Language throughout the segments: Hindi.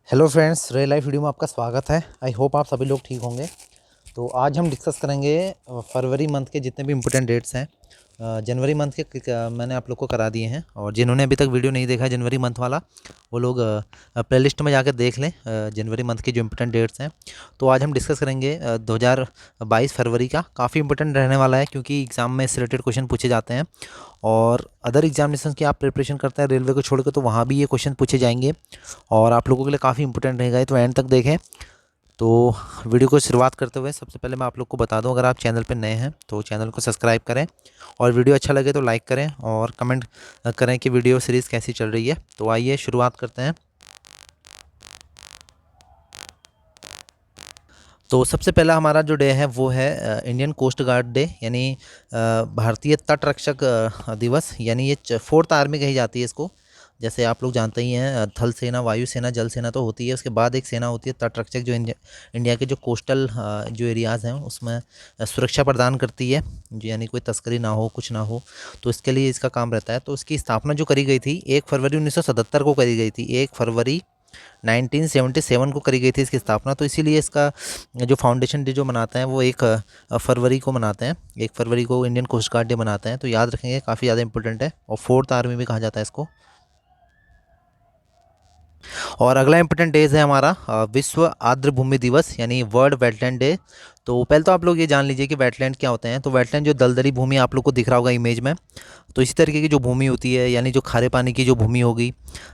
Hello friends, real life video में आपका स्वागत है। आई होप आप सभी लोग ठीक होंगे। तो आज हम डिस्कस करेंगे फरवरी मंथ के जितने भी इम्पोर्टेंट डेट्स हैं। जनवरी मंथ के मैंने आप लोग को करा दिए हैं, और जिन्होंने अभी तक वीडियो नहीं देखा है जनवरी मंथ वाला, वो लोग प्लेलिस्ट में जाकर देख लें जनवरी मंथ के जो इम्पोर्टेंट डेट्स हैं। तो आज हम डिस्कस करेंगे 2022 फरवरी का। काफ़ी इंपॉर्टेंट रहने वाला है क्योंकि एग्ज़ाम में इससे रिलेटेड क्वेश्चन पूछे जाते हैं, और अदर एग्जामिनेशन की आप प्रिपरेशन करते हैं रेलवे को छोड़कर, तो वहाँ भी ये क्वेश्चन पूछे जाएंगे और आप लोगों के लिए काफ़ी इंपॉर्टेंट रहेगा। तो एंड तक देखें। तो वीडियो को शुरुआत करते हुए सबसे पहले मैं आप लोग को बता दूं, अगर आप चैनल पर नए हैं तो चैनल को सब्सक्राइब करें, और वीडियो अच्छा लगे तो लाइक करें और कमेंट करें कि वीडियो सीरीज़ कैसी चल रही है। तो आइए शुरुआत करते हैं। तो सबसे पहला हमारा जो डे है वो है इंडियन कोस्ट गार्ड डे, यानी भारतीय तट रक्षक दिवस, यानी ये फोर्थ आर्मी कही जाती है इसको। जैसे आप लोग जानते ही हैं, थल सेना, वायु सेना, जल सेना तो होती है, उसके बाद एक सेना होती है तट रक्षक, जो इंडिया के जो कोस्टल जो एरियाज़ हैं उसमें सुरक्षा प्रदान करती है, जो यानी कोई तस्करी ना हो, कुछ ना हो, तो इसके लिए इसका काम रहता है। तो इसकी स्थापना जो करी गई थी 1 फरवरी 1977 को करी गई थी। 1 फरवरी 1977 को करी गई थी इसकी स्थापना। तो इसीलिए इसका जो फाउंडेशन डे जो मनाते हैं वो 1 फरवरी को मनाते हैं। 1 फरवरी को इंडियन कोस्ट गार्ड डे मनाते हैं। तो याद रखेंगे, काफ़ी ज़्यादा इंपॉर्टेंट है, और फोर्थ आर्मी भी कहा जाता है इसको। और अगला इंपॉर्टेंट डेज है हमारा विश्व आर्द्र भूमि दिवस, यानी वर्ल्ड वेटलैंड डे। तो पहले तो आप लोग ये जान लीजिए कि वेटलैंड क्या होते हैं। तो वेटलैंड जो दलदली भूमि आप लोग को दिख रहा होगा इमेज में, तो इसी तरीके की जो भूमि होती है, यानी जो खारे पानी की जो भूमि होगी,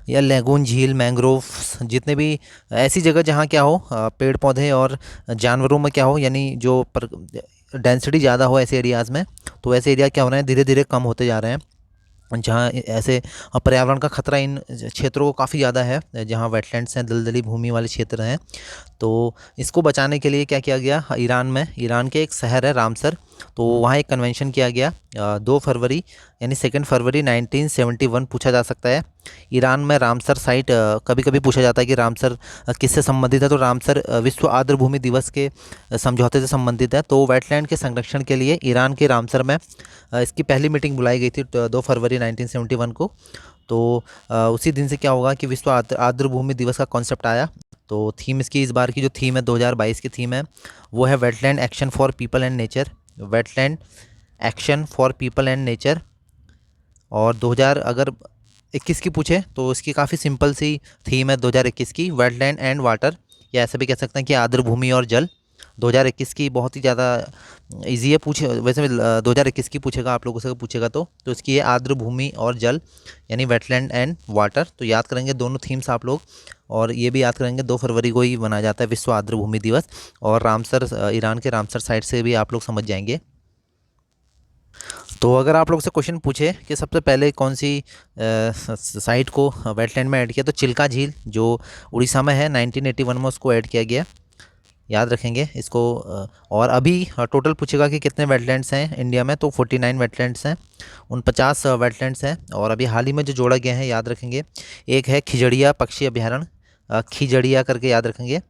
या लैगून, झील, मैंग्रोव, जितने भी ऐसी जगह जहाँ क्या हो पेड़ पौधे और जानवरों में क्या हो, यानी जो डेंसिटी ज़्यादा हो ऐसे एरियाज़ में, तो ऐसे एरिया क्या हो रहे हैं, धीरे धीरे कम होते जा रहे हैं। जहाँ ऐसे पर्यावरण का खतरा इन क्षेत्रों को काफ़ी ज़्यादा है, जहाँ वेटलैंड्स हैं, दलदली भूमि वाले क्षेत्र हैं। तो इसको बचाने के लिए क्या किया गया, ईरान में, ईरान के एक शहर है रामसर, तो वहाँ एक कन्वेंशन किया गया 2 फरवरी, यानी 2 फरवरी 1971 पूछा जा सकता है। ईरान में रामसर साइट, कभी कभी पूछा जाता है कि रामसर किससे संबंधित है। तो रामसर विश्व आर्द्र भूमि दिवस के समझौते से संबंधित है। तो वेटलैंड के संरक्षण के लिए ईरान के रामसर में इसकी पहली मीटिंग बुलाई गई थी 2 फरवरी 1971 को। तो उसी दिन से क्या होगा कि विश्व आर्द्र भूमि दिवस का कॉन्सेप्ट आया। तो थीम इसकी, इस बार की जो थीम है 2022 की थीम है, वो है wetland action for people and nature. Wetland action for people and nature. और 2000 अगर 21 की पूछे तो इसकी काफ़ी सिंपल सी थीम है 2021 की, वेटलैंड एंड वाटर, या ऐसा भी कह सकते हैं कि आर्द्र भूमि और जल। 2021 की बहुत ही ज़्यादा इजी है, पूछे वैसे 2021 की पूछेगा, आप लोगों से पूछेगा तो इसकी है आर्द्र भूमि और जल, यानी वेटलैंड एंड वाटर। तो याद करेंगे दोनों थीम्स आप लोग, और ये भी याद करेंगे 2 फरवरी को ही मनाया जाता है विश्व आर्द्र भूमि दिवस। और रामसर, ईरान के रामसर साइट से भी आप लोग समझ जाएंगे। तो अगर आप लोग से क्वेश्चन पूछे कि सबसे पहले कौन सी साइट को वेटलैंड में ऐड किया, तो चिल्का झील जो उड़ीसा में है, 1981 में उसको ऐड किया गया। याद रखेंगे इसको। और अभी टोटल पूछेगा कि कितने वेटलैंड्स हैं इंडिया में, तो 49 वेटलैंड्स हैं, 49 वेटलैंड्स हैं। और अभी हाल ही में जो जोड़ा गया है, याद रखेंगे, एक है खिजड़िया पक्षी अभ्यारण्य, खिजड़िया करके याद रखेंगे,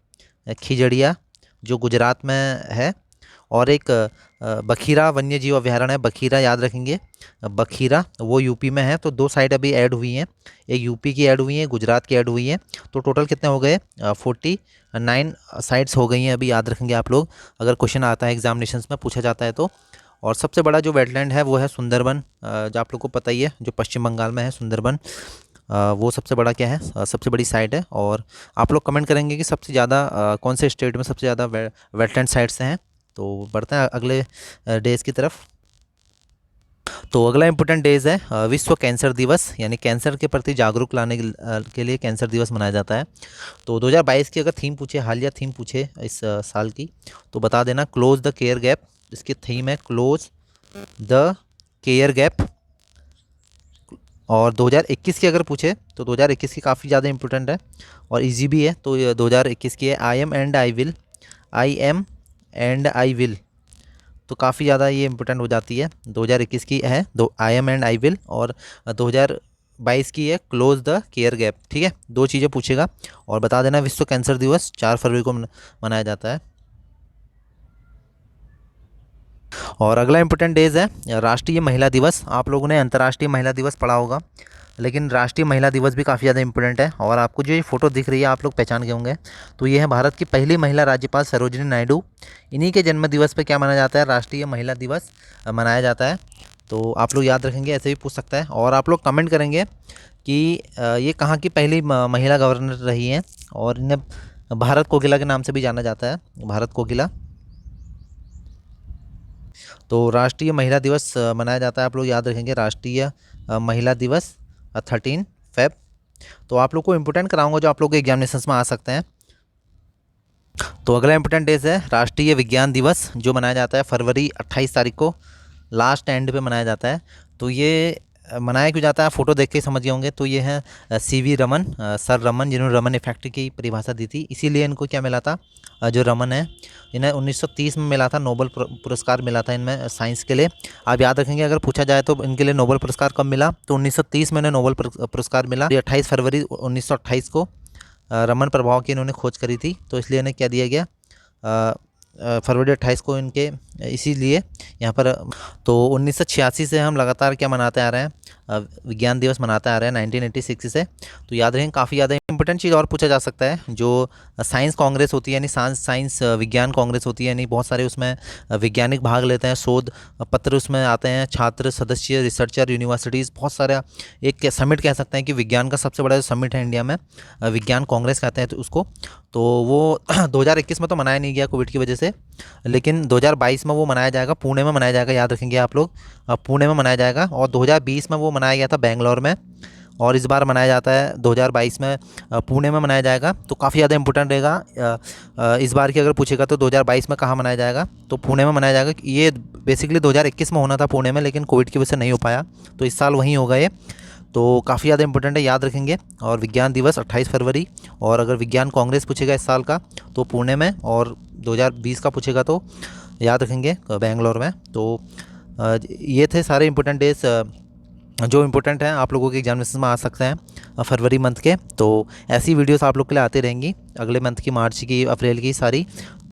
खिजड़िया जो गुजरात में है। और एक बखीरा वन्य जीव अभ्यारण्य है, बखीरा याद रखेंगे, बखीरा वो यूपी में है। तो 2 साइट अभी ऐड हुई हैं, एक यूपी की ऐड हुई है, गुजरात की ऐड हुई है। तो टोटल कितने हो गए, 49 साइट्स हो गई हैं अभी, याद रखेंगे आप लोग, अगर क्वेश्चन आता है एग्जामिनेशंस में पूछा जाता है तो। और सबसे बड़ा जो वेटलैंड है वो है सुंदरबन, जो आप लोग को पता ही है, जो पश्चिम बंगाल में है सुंदरबन। वो सबसे बड़ा क्या है, सबसे बड़ी साइट है। और आप लोग कमेंट करेंगे कि सबसे ज़्यादा कौन से स्टेट में सबसे ज़्यादा वेटलैंड साइट्स हैं। तो बढ़ते हैं अगले डेज़ की तरफ। तो अगला इम्पोर्टेंट डेज़ है विश्व कैंसर दिवस, यानी कैंसर के प्रति जागरूक लाने के लिए कैंसर दिवस मनाया जाता है। तो 2022 की अगर थीम पूछे, हालिया थीम पूछे इस साल की, तो बता देना क्लोज द केयर गैप। इसकी थीम है क्लोज द केयर गैप। और 2021 की अगर पूछे तो 2021 की काफ़ी ज़्यादा इंपॉर्टेंट है और इजी भी है। तो ये 2021 की है I am and I will, I am and I will. तो काफ़ी ज़्यादा ये इंपॉर्टेंट हो जाती है। 2021 की है दो I am and I will, और 2022 की है क्लोज द केयर गैप। ठीक है, 2 चीज़ें पूछेगा। और बता देना विश्व कैंसर दिवस 4 फरवरी को मनाया जाता है। और अगला इंपॉर्टेंट डेज है राष्ट्रीय महिला दिवस। आप लोगों ने अंतर्राष्ट्रीय महिला दिवस पढ़ा होगा, लेकिन राष्ट्रीय महिला दिवस भी काफ़ी ज़्यादा इंपॉर्टेंट है। और आपको जो ये फ़ोटो दिख रही है आप लोग पहचान गए होंगे, तो ये है भारत की पहली महिला राज्यपाल सरोजिनी नायडू। इन्हीं के जन्म दिवस पे क्या माना जाता है, राष्ट्रीय महिला दिवस मनाया जाता है। तो आप लोग याद रखेंगे, ऐसे भी पूछ सकता है। और आप लोग कमेंट करेंगे कि ये कहाँ की पहली महिला गवर्नर रही हैं, और इन्हें भारत कोकिला के नाम से भी जाना जाता है, भारत कोकिला। तो राष्ट्रीय महिला दिवस मनाया जाता है, आप लोग याद रखेंगे, राष्ट्रीय महिला दिवस 13 फेब। तो आप लोग को इम्पोर्टेंट कराऊंगा जो आप लोग के एग्जामिनेशंस में आ सकते हैं। तो अगला इम्पोर्टेंट डेज है राष्ट्रीय विज्ञान दिवस, जो मनाया जाता है फरवरी 28 तारीख को, लास्ट एंड पे मनाया जाता है। तो ये मनाया क्यों जाता है, फ़ोटो देख के समझ गए होंगे। तो ये है सीवी रमन, सर रमन, जिन्होंने रमन इफेक्ट की परिभाषा दी थी, इसीलिए इनको क्या मिला था, जो रमन है इन्हें 1930 में मिला था, नोबेल पुरस्कार मिला था इनमें साइंस के लिए। आप याद रखेंगे, अगर पूछा जाए तो इनके लिए नोबेल पुरस्कार कब मिला, तो 1930 में इन्हें नोबेल पुरस्कार मिला। 28 फरवरी 1928 को रमन प्रभाव की इन्होंने खोज करी थी, तो इसलिए इन्हें क्या दिया गया, फरवरी 28 को इनके, इसीलिए यहाँ पर। तो 1986 से हम लगातार क्या मनाते आ रहे हैं, विज्ञान दिवस मनाते आ रहे हैं 1986 से। तो याद रखें, काफ़ी ज़्यादा इंपॉर्टेंट चीज़ और पूछा जा सकता है, जो साइंस कांग्रेस होती है, यानी साइंस विज्ञान कांग्रेस होती है, यानी बहुत सारे उसमें वैज्ञानिक भाग लेते हैं, शोध पत्र उसमें आते हैं, छात्र सदस्य रिसर्चर यूनिवर्सिटीज़, बहुत सारा एक समिट कह सकते हैं कि विज्ञान का सबसे बड़ा जो समिट है इंडिया में, विज्ञान कांग्रेस कहते हैं तो उसको। तो वो 2021 में तो मनाया नहीं गया कोविड की वजह से, लेकिन 2022 में वो मनाया जाएगा, पुणे में मनाया जाएगा, याद रखेंगे आप लोग, पुणे में मनाया जाएगा। और 2020 में वो मनाया गया था बेंगलोर में, और इस बार मनाया जाता है 2022 में पुणे में मनाया जाएगा। तो काफ़ी ज़्यादा इंपॉर्टेंट रहेगा। इस बार की अगर पूछेगा तो 2022 में कहाँ मनाया जाएगा, तो पुणे में मनाया जाएगा। ये बेसिकली 2021 में होना था पुणे में, लेकिन कोविड की वजह से नहीं हो पाया, तो इस साल वहीं होगा ये। तो काफ़ी ज़्यादा इंपॉर्टेंट है, याद रखेंगे। और विज्ञान दिवस 28 फरवरी, और अगर विज्ञान कांग्रेस पूछेगा इस साल का तो पुणे में, और 2020 का पूछेगा तो याद रखेंगे बेंगलोर में। तो ये थे सारे इंपॉर्टेंट डेज जो इम्पोर्टेंट हैं, आप लोगों के एग्जामिनेशन में आ सकते हैं फरवरी मंथ के। तो ऐसी वीडियोस आप लोग के लिए आती रहेंगी, अगले मंथ की, मार्च की, अप्रैल की सारी।